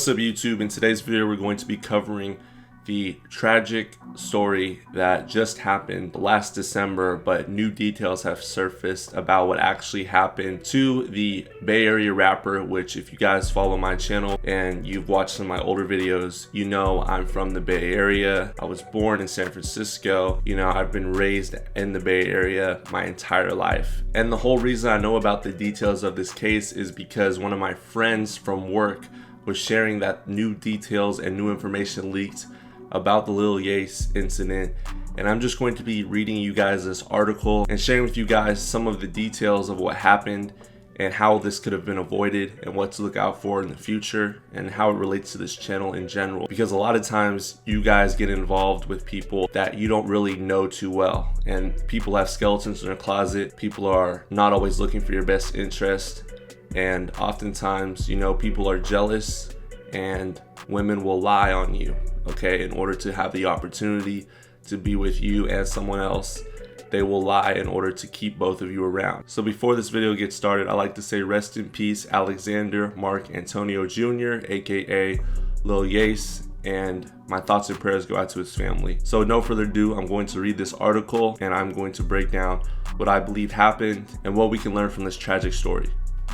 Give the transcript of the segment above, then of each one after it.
What's up YouTube? In today's video we're going to be covering the tragic story that just happened last December, but new details have surfaced about what actually happened to the Bay Area rapper, which if you guys follow my channel and you've watched some of my older videos, you know I'm from the Bay Area. I was born in San Francisco. You know, I've been raised in the Bay Area my entire life. And the whole reason I know about the details of this case is because one of my friends from work was sharing that new details and new information leaked about the Lil Yase incident, and I'm just going to be reading you guys this article and sharing with you guys some of the details of what happened and how this could have been avoided and what to look out for in the future and how it relates to this channel in general, because a lot of times you guys get involved with people that you don't really know too well, and people have skeletons in their closet. People are not always looking for your best interest, and oftentimes, you know, people are jealous and women will lie on you, okay, in order to have the opportunity to be with you and someone else. They will lie in order to keep both of you around. So before this video gets started, I like to say rest in peace Alexander Mark Antonio Jr., aka Lil Yase, and my thoughts and prayers go out to his family. So no further ado, I'm going to read this article and I'm going to break down what I believe happened and what we can learn from this tragic story.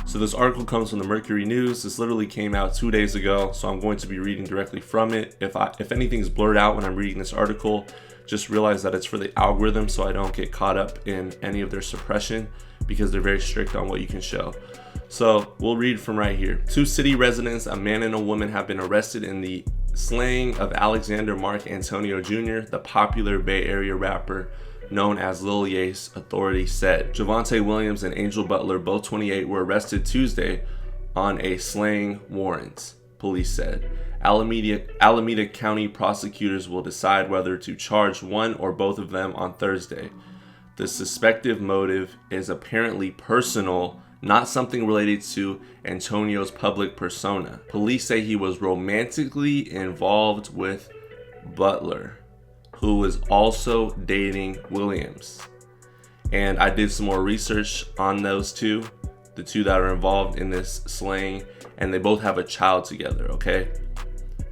So this article comes from the Mercury News. This literally came out 2 days ago, so I'm going to be reading directly from it. If anything's blurred out when I'm reading this article, just realize that it's for the algorithm so I don't get caught up in any of their suppression, because they're very strict on what you can show. So we'll read from right here. 2 city residents, a man and a woman, have been arrested in the slaying of Alexander Mark Antonio Jr., the popular Bay Area rapper known as Lil Yase, authorities said. Javante Williams and Angel Butler, both 28, were arrested Tuesday on a slaying warrant, police said. Alameda County prosecutors will decide whether to charge one or both of them on Thursday. The suspected motive is apparently personal, not something related to Antonio's public persona. Police say he was romantically involved with Butler, who was also dating Williams. And I did some more research on those two, the two that are involved in this slaying, and they both have a child together, okay?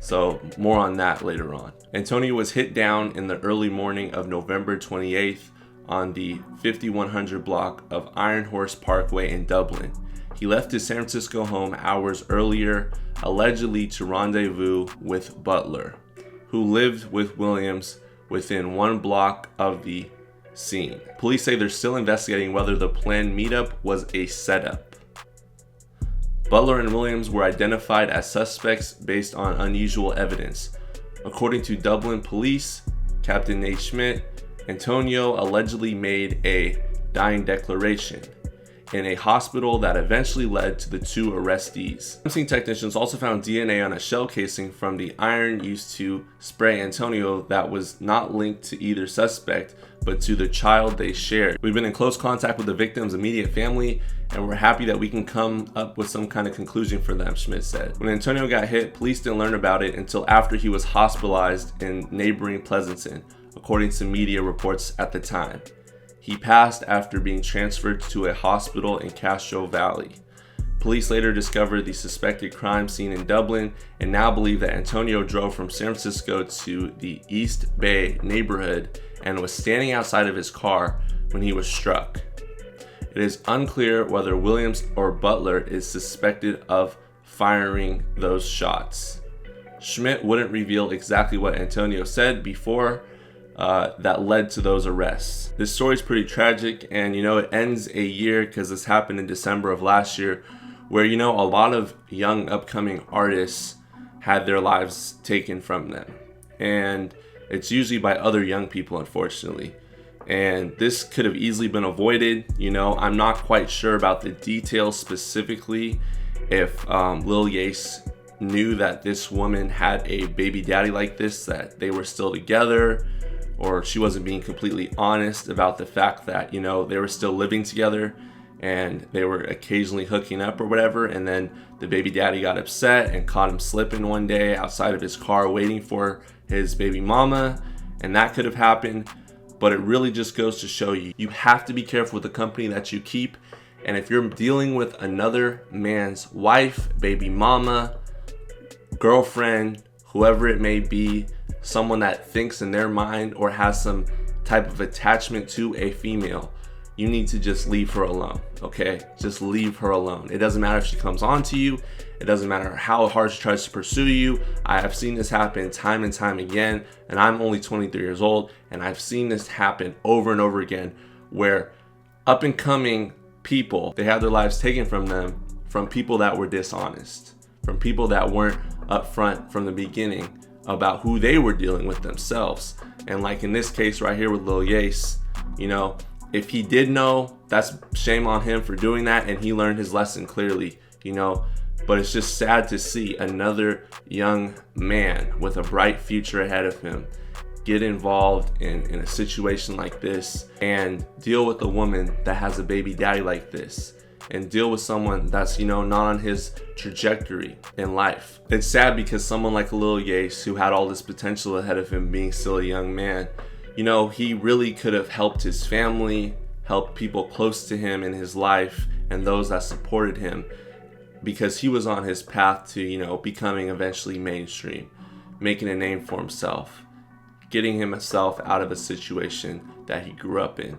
So more on that later on. Antonio was hit down in the early morning of November 28th on the 5100 block of Iron Horse Parkway in Dublin. He left his San Francisco home hours earlier, allegedly to rendezvous with Butler, who lived with Williams within 1 block of the scene. Police say they're still investigating whether the planned meetup was a setup. Butler and Williams were identified as suspects based on unusual evidence. According to Dublin police, Captain Nate Schmidt, Antonio allegedly made a dying declaration in a hospital that eventually led to the 2 arrestees. Crime scene technicians also found DNA on a shell casing from the iron used to spray Antonio that was not linked to either suspect, but to the child they shared. We've been in close contact with the victim's immediate family, and we're happy that we can come up with some kind of conclusion for them, Schmidt said. When Antonio got hit, police didn't learn about it until after he was hospitalized in neighboring Pleasanton, according to media reports at the time. He passed after being transferred to a hospital in Castro Valley. Police later discovered the suspected crime scene in Dublin and now believe that Antonio drove from San Francisco to the East Bay neighborhood and was standing outside of his car when he was struck. It is unclear whether Williams or Butler is suspected of firing those shots. Schmidt wouldn't reveal exactly what Antonio said before that led to those arrests. This story is pretty tragic, and you know, it ends a year, because this happened in December of last year, where, you know, a lot of young upcoming artists had their lives taken from them, and it's usually by other young people, unfortunately. And this could have easily been avoided. You know, I'm not quite sure about the details specifically, if Lil Yase knew that this woman had a baby daddy like this, that they were still together, or she wasn't being completely honest about the fact that, you know, they were still living together and they were occasionally hooking up or whatever, and then the baby daddy got upset and caught him slipping one day outside of his car waiting for his baby mama, and that could have happened. But it really just goes to show you, you have to be careful with the company that you keep, and if you're dealing with another man's wife, baby mama, girlfriend, whoever it may be, someone that thinks in their mind or has some type of attachment to a female, you need to just leave her alone, okay? Just leave her alone. It doesn't matter if she comes on to you. It doesn't matter how hard she tries to pursue you. I have seen this happen time and time again, and I'm only 23 years old, and I've seen this happen over and over again, where up and coming people, they have their lives taken from them from people that were dishonest, from people that weren't upfront from the beginning about who they were dealing with themselves. And like in this case right here with Lil Yase, you know, if he did know, that's shame on him for doing that, and he learned his lesson clearly, you know. But it's just sad to see another young man with a bright future ahead of him get involved in a situation like this and deal with a woman that has a baby daddy like this, and deal with someone that's, you know, not on his trajectory in life. It's sad because someone like Lil Yase, who had all this potential ahead of him being still a young man, you know, he really could have helped his family, helped people close to him in his life and those that supported him, because he was on his path to, you know, becoming eventually mainstream, making a name for himself, getting himself out of a situation that he grew up in.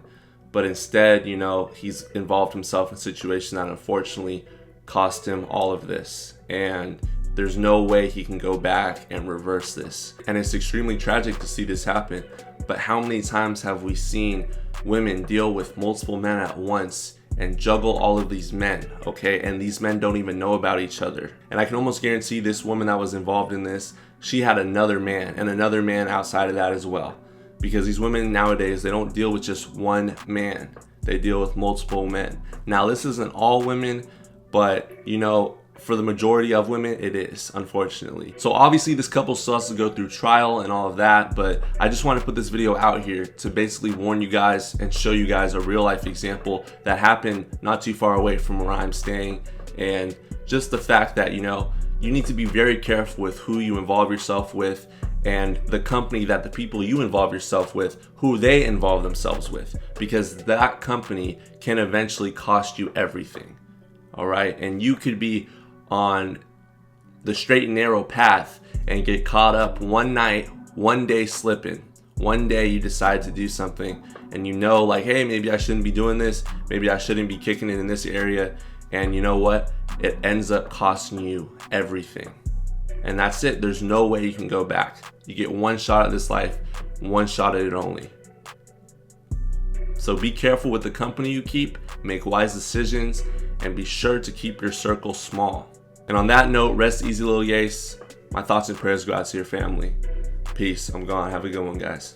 But instead, you know, he's involved himself in a situation that unfortunately cost him all of this. And there's no way he can go back and reverse this. And it's extremely tragic to see this happen. But how many times have we seen women deal with multiple men at once and juggle all of these men, okay? And these men don't even know about each other. And I can almost guarantee this woman that was involved in this, she had another man and another man outside of that as well. Because these women nowadays, they don't deal with just one man. They deal with multiple men. Now, this isn't all women, but, you know, for the majority of women, it is, unfortunately. So obviously this couple still has to go through trial and all of that, but I just want to put this video out here to basically warn you guys and show you guys a real life example that happened not too far away from where I'm staying. And just the fact that, you know, you need to be very careful with who you involve yourself with, and the company that the people you involve yourself with, who they involve themselves with, because that company can eventually cost you everything. All right, and you could be on the straight and narrow path and get caught up one night, one day slipping. One day you decide to do something and you know, like, hey, maybe I shouldn't be doing this, maybe I shouldn't be kicking it in this area, and you know what, it ends up costing you everything. And that's it. There's no way you can go back. You get one shot at this life, one shot at it only. So be careful with the company you keep, make wise decisions, and be sure to keep your circle small. And on that note, rest easy, Lil Yase. My thoughts and prayers go out to your family. Peace. I'm gone. Have a good one, guys.